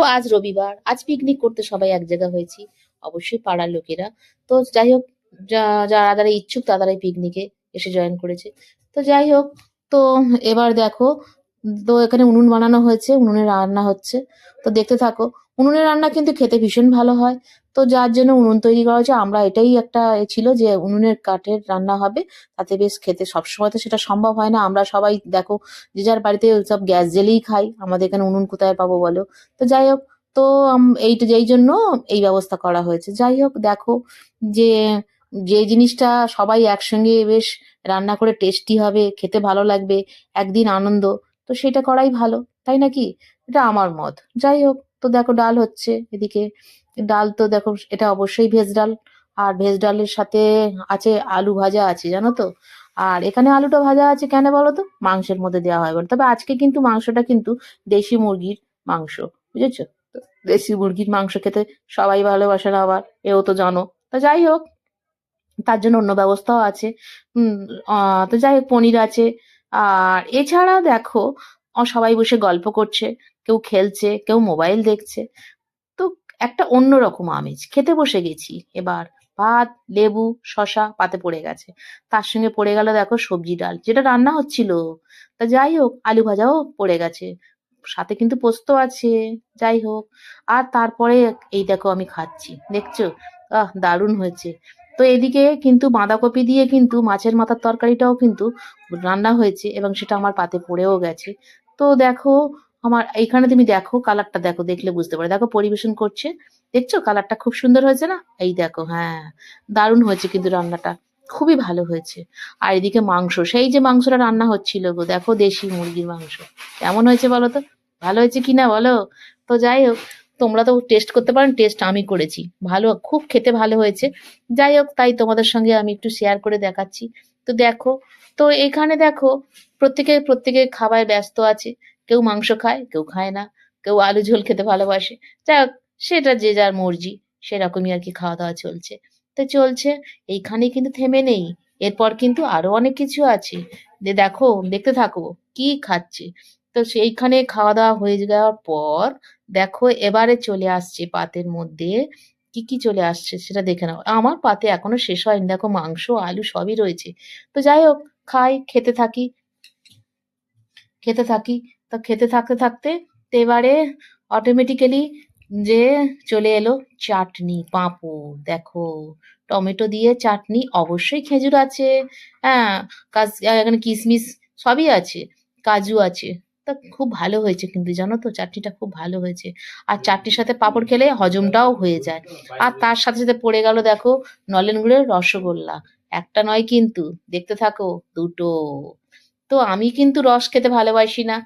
তো আজ রবিবার, আজ পিকনিক করতে সবাই এক জায়গা হয়েছি, অবশ্যই পাড়ার লোকেরা। তো যাই হোক, যারা যারা ইচ্ছুক তারাই পিকনিকে এসে জয়েন করেছে। তো যাই হোক, তো এবার দেখো, তো এখানে উনুন বানানো হয়েছে, উনুনে রান্না হচ্ছে। তো দেখতে থাকো। উনুনের রান্না কিন্তু খেতে ভীষণ ভালো হয়। তো যার জন্য উনুন তৈরি করা হয়েছে, আমরা এটাই একটা ছিল যে উনুনের কাঠের রান্না হবে, তাতে বেশ খেতে। সবসময় তো সেটা সম্ভব হয় না, আমরা সবাই দেখো যে যার বাড়িতে সব গ্যাস জ্বেলেই খাই, আমাদের এখানে উনুন কোথায় পাবো বলো। তো যাই হোক, তো এইটা যেই জন্য এই ব্যবস্থা করা হয়েছে। যাই হোক, দেখো যে যে জিনিসটা সবাই একসঙ্গে বেশ রান্না করে টেস্টি হবে, খেতে ভালো লাগবে, একদিন আনন্দ, তো সেটা করাই ভালো, তাই নাকি? এটা আমার মত। যাই হোক, তো দেখো ডাল হচ্ছে এদিকে। ডাল তো দেখো, এটা অবশ্যই ভেজ ডাল। আর ভেজ ডালের সাথে আছে আলু ভাজা আছে, জানো তো। আর এখানে আলুটা ভাজা আছে কেন বলো তো? মাংসের মধ্যে দেওয়া হয় বলে। তবে আজকে কিন্তু মাংসটা কিন্তু দেশি মুরগির মাংস, বুঝেছো? তো দেশি মুরগির মাংস খেতে সবাই ভালোবাসে না আবার, এও তো জানো। তো যাই হোক, তার জন্য অন্য ব্যবস্থাও আছে। হুম। তো যাই হোক, পনির আছে। আর এছাড়া দেখো, সবাই বসে গল্প করছে, কেউ খেলছে, কেউ মোবাইল দেখছে। তো একটা অন্যরকম আমেজ। খেতে বসে গেছি এবার। ভাত, লেবু, শসা পাতে পড়ে গেছে। তার সঙ্গে পড়ে গেল দেখো সবজি ডাল, যেটা রান্না হচ্ছিল। তা যাই হোক, আলু ভাজাও পড়ে গেছে। সাথে কিন্তু পোস্ত আছে। যাই হোক, আর তারপরে এই দেখো আমি খাচ্ছি, দেখছো? দারুণ হয়েছে। তো এদিকে কিন্তু বাঁধাকপি দিয়ে কিন্তু মাছের মাথার তরকারিটাও কিন্তু রান্না হয়েছে, এবং সেটা আমার পাতে পড়েও গেছে। তো দেখো, আমার এইখানে তুমি দেখো, কালারটা দেখো, দেখলে বুঝতে পারো। দেখো পরিবেশন করছে, দেখছো কালারটা খুব সুন্দর হয়েছে না? এই দেখো, হ্যাঁ, দারুণ হয়েছে কিন্তু রান্নাটা, খুবই ভালো হয়েছে। আর এদিকে মাংস, সেই যে মাংসটা রান্না হচ্ছিল গো, দেখো দেশি মুরগির মাংস। কেমন হয়েছে বলো তো? ভালো হয়েছে কিনা বলো? তো যাই হোক, তোমরা তো টেস্ট করতে পারো, টেস্ট আমি করেছি, ভালো, খুব খেতে ভালো হয়েছে। যাই হোক, তাই তোমাদের সঙ্গে আমি একটু শেয়ার করে দেখাচ্ছি। তো দেখো, তো এখানে দেখো, প্রত্যেকে প্রত্যেকে খাবারে ব্যস্ত আছে। কেউ মাংস খায়, কেউ খায় না, কেউ আলু ঝোল খেতে ভালোবাসে। যাই হোক, সেটা যে যার মর্জি, সেরকমই আর কি খাওয়া দাওয়া চলছে। তো চলছে, এইখানেই কিন্তু থেমে নেই। এরপর কিন্তু আরো অনেক কিছু আছে। দেখো, দেখতে থাকো কি খাচ্ছে। তো সেইখানে খাওয়া দাওয়া হয়ে যাওয়ার পর দেখো, এবারে চলে আসছে পাতের মধ্যে কি কি চলে আসছে সেটা দেখে নাও। আমার পাতে এখনো শেষ হয়নি, দেখো মাংস, আলু সবই রয়েছে। তো যাই হোক, খাই, খেতে থাকি, খেতে থাকি। তা খেতে থাকতে থাকতে তো এবারে অটোমেটিক্যালি যে চলে এলো চাটনি, পাঁপড়, দেখো টমেটো দিয়ে চাটনি, অবশ্যই খেজুর আছে। হ্যাঁ, এখানে কিশমিশ সবই আছে, কাজু আছে। তা খুব ভালো হয়েছে কিন্তু, জানো তো, চাটনিটা খুব ভালো হয়েছে। আর চাটনির সাথে পাঁপড় খেলে হজমটাও হয়ে যায়। আর তার সাথে সাথে পড়ে গেল দেখো নলেন গুড়ের রসগোল্লা। একটা নয় কিন্তু, দেখতে থাকো, দুটো। তো আমি কিন্তু রস খেতে ভালোবাসি না,